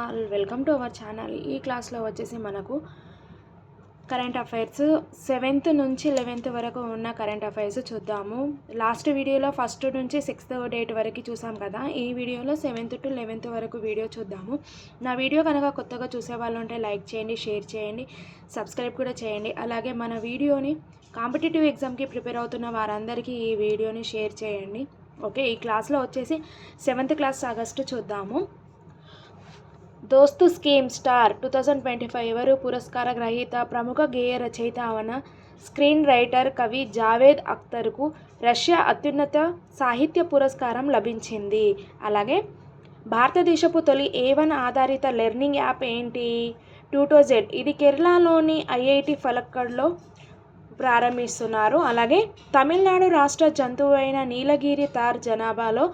All, welcome to our channel. ఈ క్లాస్లో వచ్చేసి మనకు కరెంట్ అఫైర్స్ 7th నుంచి 11th వరకు ఉన్న కరెంట్ అఫైర్స్ చూద్దాము. లాస్ట్ వీడియోలో 1st నుంచి 6th డేట్ వరకు చూసాం కదా. ఈ వీడియోలో 7th to 11th వరకు వీడియో చూద్దాము. నా వీడియో కనుక కొత్తగా చూసే వాళ్ళు ఉంటే లైక్ చేయండి, షేర్ చేయండి, సబ్స్క్రైబ్ కూడా చేయండి. అలాగే మన వీడియోని కాంపిటేటివ్ ఎగ్జామ్కి ప్రిపేర్ అవుతున్న వారందరికీ ఈ వీడియోని షేర్ చేయండి. ఓకే, ఈ క్లాస్లో వచ్చేసి 7th క్లాస్ ఆగస్టు చూద్దాము. దోస్తు స్కీమ్ స్టార్ 2025 ఎవరు? పురస్కార గ్రహీత ప్రముఖ గేయ రచయిత అవన స్క్రీన్ రైటర్ కవి జావేద్ అఖ్తర్కు రష్యా అత్యున్నత సాహిత్య పురస్కారం లభించింది. అలాగే భారతదేశపు తొలి A1 ఆధారిత లెర్నింగ్ యాప్ ఏంటి? ట్యూటోజెట్. ఇది కేరళలోని IIT ఫలక్కడ్లో ప్రారంభిస్తున్నారు. అలాగే తమిళనాడు రాష్ట్ర జంతువు అయిన నీలగిరి తార్ జనాభాలో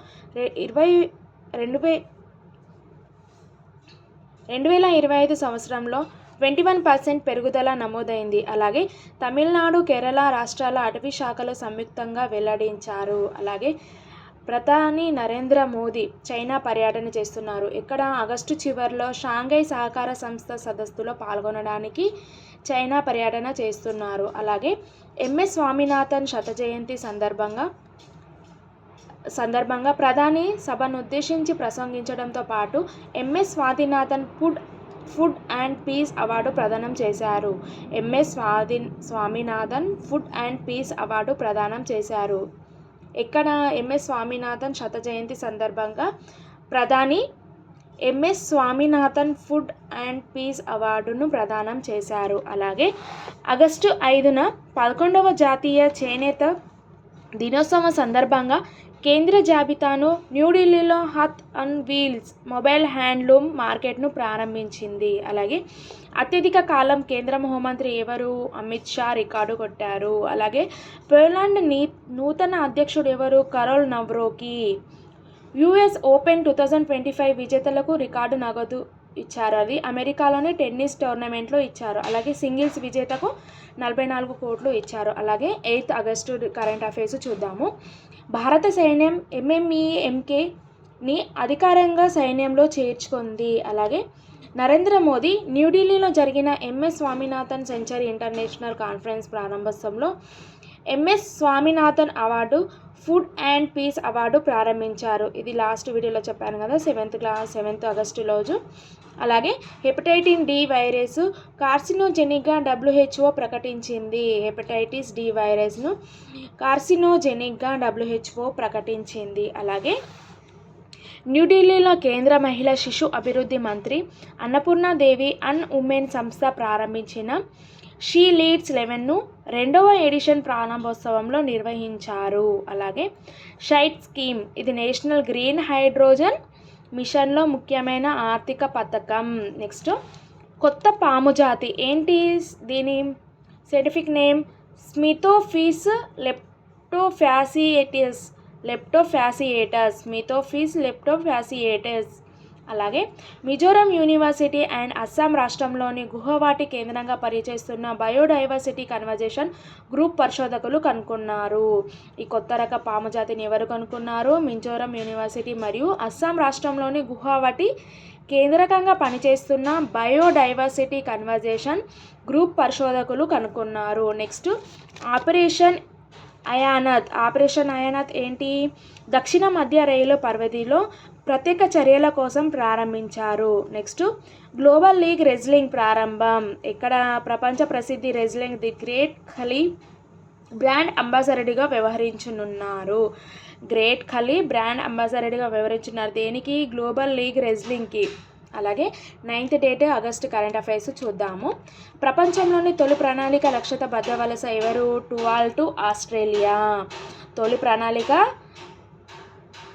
2025 సంవత్సరంలో 21% పెరుగుదల నమోదైంది. అలాగే తమిళనాడు, కేరళ రాష్ట్రాల అటవీ శాఖలు సంయుక్తంగా వెల్లడించారు. అలాగే ప్రధాని నరేంద్ర మోదీ చైనా పర్యటన చేస్తున్నారు. ఇక్కడ ఆగస్టు చివరిలో షాంఘై సహకార సంస్థ సదస్సులో పాల్గొనడానికి చైనా పర్యటన చేస్తున్నారు. అలాగే MS స్వామినాథన్ శత జయంతి సందర్భంగా ప్రధాని సభనుద్దేశించి ప్రసంగించడంతో పాటు MS Swaminathan food and peace award ప్రదానం చేశారు. MS Swaminathan food and peace award ప్రదానం చేశారు. ఇక్కడ MS స్వామినాథన్ శత జయంతి సందర్భంగా ప్రధాని MS Swaminathan food and peace అవార్డును ప్రదానం చేశారు. అలాగే ఆగస్టు 5న 11వ జాతీయ చేనేత దినోత్సవం సందర్భంగా కేంద్ర జాబితాను న్యూఢిల్లీలో హాత్ ఆన్ వీల్స్ మొబైల్ హ్యాండ్లూమ్ మార్కెట్ను ప్రారంభించింది. అలాగే అత్యధిక కాలం కేంద్ర హోంమంత్రి ఎవరు? అమిత్ షా రికార్డు కొట్టారు. అలాగే పోలాండ్ నూతన అధ్యక్షుడు ఎవరు? కరోల్ నవ్రోకి. US ఓపెన్ 2025 విజేతలకు రికార్డు నగదు ఇచ్చారు. అది అమెరికాలోని టెన్నిస్ టోర్నమెంట్లో ఇచ్చారు. అలాగే సింగిల్స్ విజేతకు 44 కోట్లు ఇచ్చారు. అలాగే 8th ఆగస్టు కరెంట్ అఫైర్స్ చూద్దాము. భారత సైన్యం MMEMKని అధికారంగా సైన్యంలో చేర్చుకుంది. అలాగే నరేంద్ర మోదీ న్యూఢిల్లీలో జరిగిన MS Swaminathan century international conference ప్రారంభోత్సవంలో MS Swaminathan award, food and peace award ప్రారంభించారు. ఇది లాస్ట్ వీడియోలో చెప్పాను కదా, 7th ఆగస్టు రోజు. అలాగే హెపటైటిస్ D వైరస్ కార్సినోజెనిక్గా WHO ప్రకటించింది. హెపటైటిస్ D వైరస్ను కార్సినోజెనిక్గా WHO ప్రకటించింది. అలాగే న్యూఢిల్లీలో కేంద్ర మహిళా శిశు అభివృద్ధి మంత్రి అన్నపూర్ణాదేవి ఉమెన్ సంస్థ ప్రారంభించిన షీ లీడ్స్ 11ను 2వ ఎడిషన్ ప్రారంభోత్సవంలో నిర్వహించారు. అలాగే షైట్ స్కీమ్. ఇది నేషనల్ గ్రీన్ హైడ్రోజన్ మిషన్లో ముఖ్యమైన ఆర్థిక పథకం. నెక్స్ట్ కొత్త పాము జాతి ఏంటి? దీని సైంటిఫిక్ నేమ్ స్మితోఫిస్ లెప్టోఫాసియేటస్. స్మితోఫిస్ లెప్టోఫాసియేటస్. అలాగే మిజోరం యూనివర్సిటీ అండ్ అస్సాం రాష్ట్రంలోని గుహవాటి కేంద్రంగా పనిచేస్తున్న బయోడైవర్సిటీ కన్వర్జేషన్ గ్రూప్ పరిశోధకులు కనుక్కున్నారు. ఈ కొత్త రక పాము జాతిని ఎవరు కనుక్కున్నారు? మిజోరం యూనివర్సిటీ మరియు అస్సాం రాష్ట్రంలోని గుహవాటి కేంద్రకంగా పనిచేస్తున్న బయోడైవర్సిటీ కన్వర్జేషన్ గ్రూప్ పరిశోధకులు కనుక్కున్నారు. నెక్స్ట్ ఆపరేషన్ అయానత్ ఏంటి? దక్షిణ మధ్య రైలు పరిధిలో ప్రత్యేక చర్యల కోసం ప్రారంభించారు. నెక్స్ట్ గ్లోబల్ లీగ్ రెజ్లింగ్ ప్రారంభం. ఇక్కడ ప్రపంచ ప్రసిద్ధి wrestling the great Khali brand అంబాసిడర్గా వ్యవహరించనున్నారు. దేనికి? గ్లోబల్ లీగ్ రెజ్లింగ్కి. అలాగే 9th date August current affairs చూద్దాము. ప్రపంచంలోని తొలి ప్రణాళిక లక్ష్యత బద్ద వలస ఎవరు? టువాల్టు ఆస్ట్రేలియా. తొలి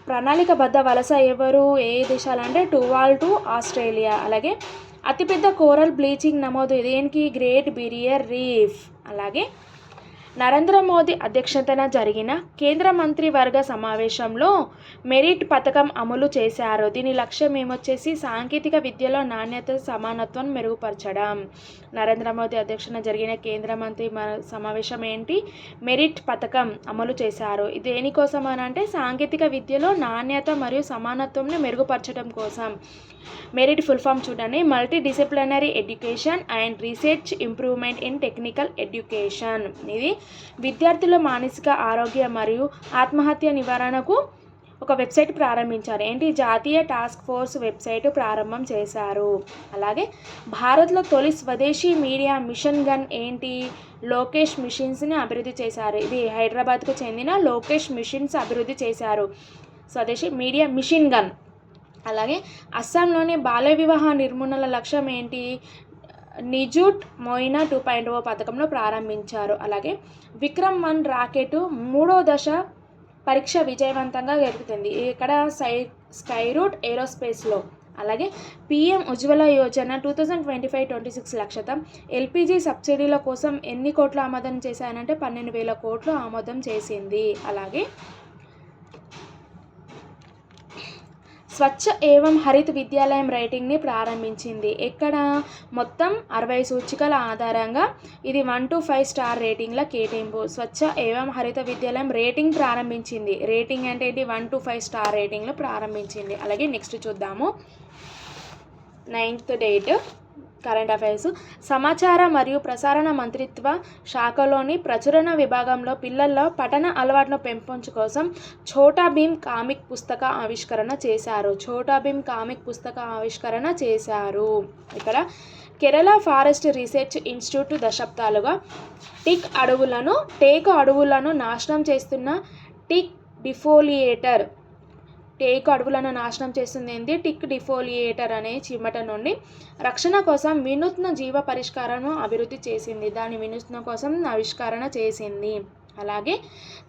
ప్రణాళిక బద్ద వలస ఎవరు? ఏ దేశాలంటే టువాల్టు ఆస్ట్రేలియా. అలాగే అతిపెద్ద కోరల్ బ్లీచింగ్ నమోదు దేనికి? Great barrier reef. అలాగే నరేంద్ర మోదీ అధ్యక్షతన జరిగిన కేంద్ర మంత్రివర్గ సమావేశంలో మెరిట్ పథకం అమలు చేశారు. దీని లక్ష్యం ఏమొచ్చేసి సాంకేతిక విద్యలో నాణ్యత సమానత్వం మెరుగుపరచడం. నరేంద్ర మోదీ అధ్యక్షతన జరిగిన కేంద్ర మంత్రి సమావేశం ఏంటి? మెరిట్ పథకం అమలు చేశారు. ఇది దేనికోసం అని అంటే సాంకేతిక విద్యలో నాణ్యత మరియు సమానత్వంని మెరుగుపరచడం కోసం. మెరిట్ ఫుల్ ఫామ్ చూడండి, multi disciplinary education and research improvement in technical education. ఇది విద్యార్థుల మానసిక ఆరోగ్య మరియు ఆత్మహత్య నివారణకు ఒక వెబ్సైట్ ప్రారంభించారు. ఏంటి? జాతీయ టాస్క్ ఫోర్స్ వెబ్సైట్ ప్రారంభం చేశారు. అలాగే భారత్లో తొలి స్వదేశీ మీడియా మిషన్ గన్ ఏంటి? లోకేష్ మిషన్స్ని అభివృద్ధి చేశారు. ఇది హైదరాబాద్కు చెందిన లోకేష్ మిషన్స్ అభివృద్ధి చేశారు, స్వదేశీ మీడియా మిషన్ గన్. అలాగే అస్సాంలోని బాల్య వివాహ నిర్మూలన లక్ష్యం ఏంటి? నిజుట్ మొయినా 2.0 పథకంలో ప్రారంభించారు. అలాగే విక్రమ్-1 రాకెట్ 3వ దశ పరీక్ష విజయవంతంగా జరుగుతుంది. ఇక్కడ స్కైరూట్ ఏరోస్పేస్లో. అలాగే పీఎం ఉజ్వల యోజన 2025-26 లక్ష్యత ఎల్పిజి సబ్సిడీల కోసం ఎన్ని కోట్లు ఆమోదం చేశానంటే 12,000 కోట్లు ఆమోదం చేసింది. అలాగే స్వచ్ఛ ఏవం హరిత్ విద్యాలయం రేటింగ్ని ప్రారంభించింది. ఎక్కడ? మొత్తం 60 సూచికల ఆధారంగా ఇది 1 to 5 స్టార్ రేటింగ్ల కేటాయింపు. స్వచ్ఛ ఏవం హరిత విద్యాలయం రేటింగ్ ప్రారంభించింది. రేటింగ్ అంటే ఏంటి? 1 to 5 స్టార్ రేటింగ్లు ప్రారంభించింది. అలాగే నెక్స్ట్ చూద్దాము. 9th date current affairs. సమాచార మరియు ప్రసారణ మంత్రిత్వ శాఖలోని ప్రచురణ విభాగంలో పిల్లల్లో పఠన అలవాటును పెంపొంచు కోసం ఛోటా భీమ్ కామిక్ పుస్తక ఆవిష్కరణ చేశారు. ఛోటా భీమ్ కామిక్ పుస్తక ఆవిష్కరణ చేశారు. ఇక్కడ కేరళ ఫారెస్ట్ రీసెర్చ్ ఇన్స్టిట్యూట్ దశాబ్దాలుగా టేకు అడవులను నాశనం చేస్తున్న టిక్ డిఫోలియేటర్ అనే చిమ్మట నుండి రక్షణ కోసం వినూత్న జీవ పరిష్కారాలను అభివృద్ధి చేసింది. దాని వినూత్న కోసం ఆవిష్కరణ చేసింది. అలాగే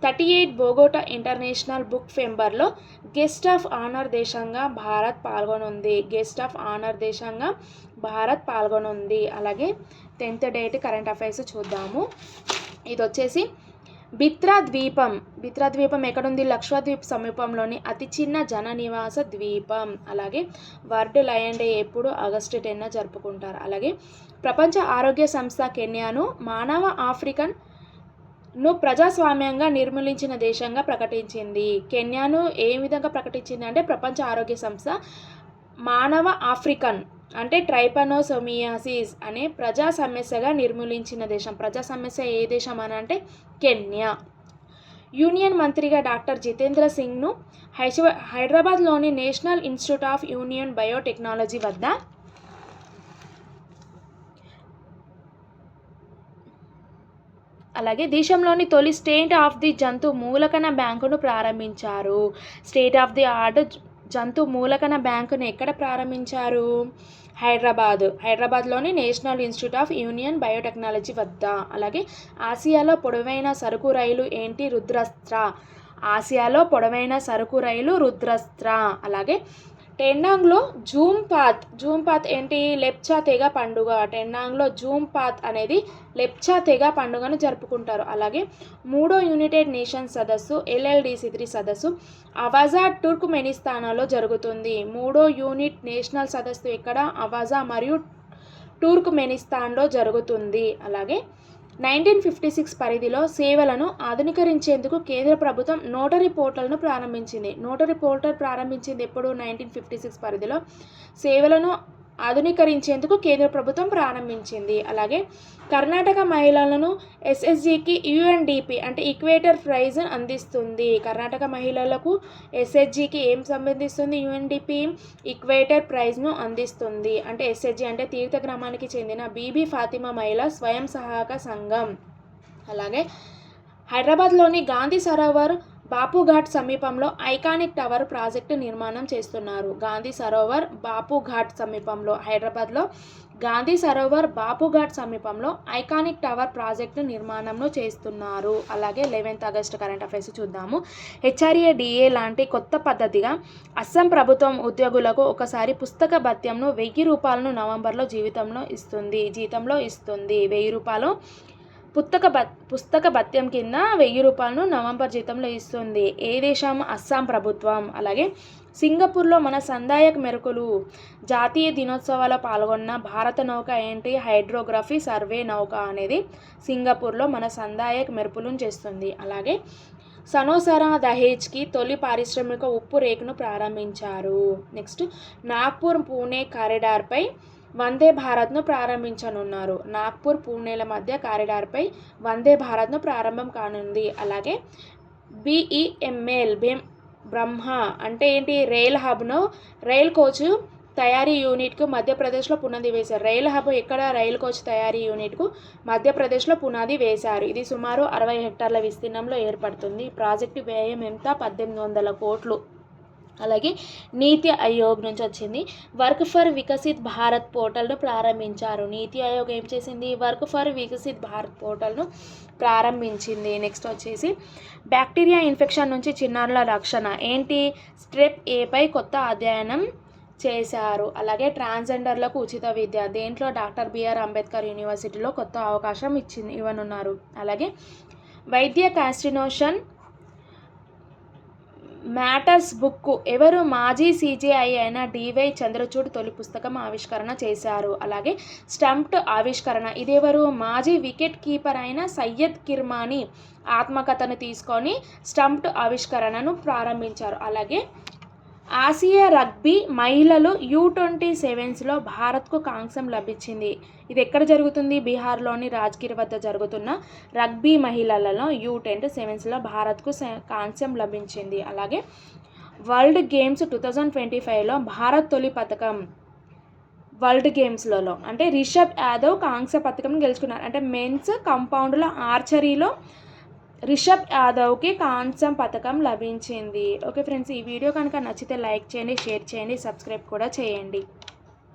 38 బోగోటా ఇంటర్నేషనల్ బుక్ ఫెంబర్లో గెస్ట్ ఆఫ్ ఆనర్ దేశంగా భారత్ పాల్గొనుంది. అలాగే 10th డేట్ కరెంట్ అఫైర్స్ చూద్దాము. ఇది వచ్చేసి బిత్రా ద్వీపం ఎక్కడుంది? లక్షద్వీప్ సమీపంలోని అతి చిన్న జన నివాస ద్వీపం. అలాగే వరల్డ్ లయన్ డే ఎప్పుడు? ఆగస్టు 10న జరుపుకుంటారు. అలాగే ప్రపంచ ఆరోగ్య సంస్థ కెన్యాను మానవ ఆఫ్రికన్ను ప్రజాస్వామ్యంగా నిర్మూలించిన దేశంగా ప్రకటించింది. కెన్యాను ఏ విధంగా ప్రకటించింది అంటే ప్రపంచ ఆరోగ్య సంస్థ మానవ ఆఫ్రికన్ అంటే ట్రైపనోసోమియాసిస్ అనే ప్రజా సమస్యగా నిర్మూలించిన దేశం. ప్రజా సమస్య ఏ దేశం అని అంటే కెన్యా. యూనియన్ మంత్రిగా డాక్టర్ జితేంద్ర సింగ్ను హైదరాబాద్లోని national institute of union biotechnology వద్ద అలాగే దేశంలోని తొలి స్టేట్ ఆఫ్ ది జంతు మూలకణ బ్యాంకును ప్రారంభించారు. స్టేట్ ఆఫ్ ది ఆర్ట్ జంతు మూలకణ బ్యాంకును ఎక్కడ ప్రారంభించారు? హైదరాబాద్లోని national institute of union biotechnology వద్ద. అలాగే ఆసియాలో పొడవైన సరుకు రైలు ఏంటి? రుద్రస్త్ర. అలాగే టెన్నాంగ్లో జూమ్ పాత్ ఏంటి? లెప్చా తెగ పండుగ. టెన్నాంగ్లో జూమ్ పాత్ అనేది లెప్చా తెగ పండుగను జరుపుకుంటారు. అలాగే 3వ యునైటెడ్ నేషన్స్ సదస్సు LLDC3 సదస్సు అవాజా టుర్క్మెనిస్తాన్లో జరుగుతుంది. 3వ యూనిట్ నేషనల్ సదస్సు ఎక్కడ? అవాజా మరియు టూర్క్మెనిస్తాన్లో జరుగుతుంది. అలాగే 1956 పరిధిలో సేవలను ఆధునీకరించేందుకు కేంద్ర ప్రభుత్వం నోటరీ పోర్టల్ను ప్రారంభించింది. నోటరీ పోర్టల్ ప్రారంభించింది ఎప్పుడు? 1956 పరిధిలో సేవలను ఆధునీకరించేందుకు కేంద్ర ప్రభుత్వం ప్రారంభించింది. అలాగే కర్ణాటక మహిళలను SHGకి UNDP అంటే ఈక్వేటర్ ప్రైజ్ అందిస్తుంది. కర్ణాటక మహిళలకు SHGకి ఏం సంబంధిస్తుంది? UNDP ఈక్వేటర్ ప్రైజ్ను అందిస్తుంది. అంటే SHG అంటే తీర్థ గ్రామానికి చెందిన బీబీ ఫాతిమా మహిళా స్వయం సహాయక సంఘం. అలాగే హైదరాబాద్లోని గాంధీ సరోవర్ బాపుఘాట్ సమీపంలో ఐకానిక్ టవర్ ప్రాజెక్టు నిర్మాణం చేస్తున్నారు. గాంధీ సరోవర్ బాపుఘాట్ సమీపంలో హైదరాబాద్లో గాంధీ సరోవర్ బాపుఘాట్ సమీపంలో ఐకానిక్ టవర్ ప్రాజెక్టు నిర్మాణంలో చేస్తున్నారు. అలాగే 11th ఆగస్టు కరెంట్ అఫైర్స్ చూద్దాము. HRA-DA లాంటి కొత్త పద్ధతిగా అస్సాం ప్రభుత్వం ఉద్యోగులకు ఒకసారి పుస్తక భత్యంను 1000 రూపాయలను నవంబర్లో జీతంలో ఇస్తుంది. 1000 రూపాయలు పుస్తక భత్యం కింద 1000 రూపాయలను నవంబర్ జీతంలో ఇస్తుంది. ఏ దేశం? అస్సాం ప్రభుత్వం. అలాగే సింగపూర్లో మన సందాయక్ మెరుకులు జాతీయ దినోత్సవాల్లో పాల్గొన్న భారత నౌక ఏంటి? హైడ్రోగ్రఫీ సర్వే నౌక అనేది సింగపూర్లో మన సందాయక్ మెరుపులను చేస్తుంది. అలాగే సనోసరా దహేజ్కి తొలి పారిశ్రామిక ఉప్పు రేకును ప్రారంభించారు. నెక్స్ట్ నాగ్పూర్ పూణే కారిడార్పై వందే భారత్ను ప్రారంభించనున్నారు. నాగ్పూర్ పూణేల మధ్య కారిడార్పై వందే భారత్ను ప్రారంభం కానుంది. అలాగే BEML బ్రహ్మ అంటే ఏంటి? రైల్ కోచ్ తయారీ యూనిట్కు మధ్యప్రదేశ్లో పునాది వేశారు. రైల్ హబ్ ఎక్కడ? రైల్ కోచ్ తయారీ యూనిట్కు మధ్యప్రదేశ్లో పునాది వేశారు. ఇది సుమారు 60 హెక్టార్ల విస్తీర్ణంలో ఏర్పడుతుంది. ప్రాజెక్టు వ్యయం ఎంత? 1800 కోట్లు. అలాగే నీతి ఆయోగ్ నుంచి వచ్చింది. వర్క్ ఫర్ వికసిత్ భారత్ పోర్టల్ను ప్రారంభించారు. నీతి ఆయోగ్ ఏం చేసింది? వర్క్ ఫర్ వికసిత్ భారత్ పోర్టల్ను ప్రారంభించింది. నెక్స్ట్ వచ్చేసి బ్యాక్టీరియా ఇన్ఫెక్షన్ నుంచి చిన్నారుల రక్షణ ఏంటి? స్టెప్ ఏపై కొత్త అధ్యయనం చేశారు. అలాగే ట్రాన్స్జెండర్లకు ఉచిత విద్య దేంట్లో? డాక్టర్ బిఆర్ అంబేద్కర్ యూనివర్సిటీలో కొత్త అవకాశం ఇవ్వనున్నారు. అలాగే వైద్య కాన్స్టిట్యూషన్ మ్యాటర్స్ బుక్ ఎవరు? మాజీ CJI అయిన DY చంద్రచూడ్ తొలి పుస్తకం ఆవిష్కరణ చేశారు. అలాగే స్టంప్డ్ ఆవిష్కరణ ఇదెవరు? మాజీ వికెట్ కీపర్ అయిన సయ్యద్ కిర్మానీ ఆత్మకథను తీసుకొని స్టంప్డ్ ఆవిష్కరణను ప్రారంభించారు. అలాగే ఆసియా రగ్బీ మహిళలు U27లో భారత్కు కాంస్యం లభించింది. ఇది ఎక్కడ జరుగుతుంది? బీహార్లోని రాజ్గిర్ వద్ద జరుగుతున్న రగ్బీ మహిళలలో U27లో భారత్కు కాంస్యం లభించింది. అలాగే వరల్డ్ గేమ్స్ 2025లో భారత్ తొలి పథకం వరల్డ్ గేమ్స్లలో అంటే రిషబ్ యాదవ్ కాంస్య పథకం గెలుచుకున్నారు. అంటే మెన్స్ కంపౌండ్లో ఆర్చరీలో రిషబ్ యాదవ్కి కాంస్యం పథకం లభించింది. ఓకే ఫ్రెండ్స్, ఈ వీడియో కనుక నచ్చితే లైక్ చేయండి, షేర్ చేయండి, సబ్స్క్రైబ్ కూడా చేయండి.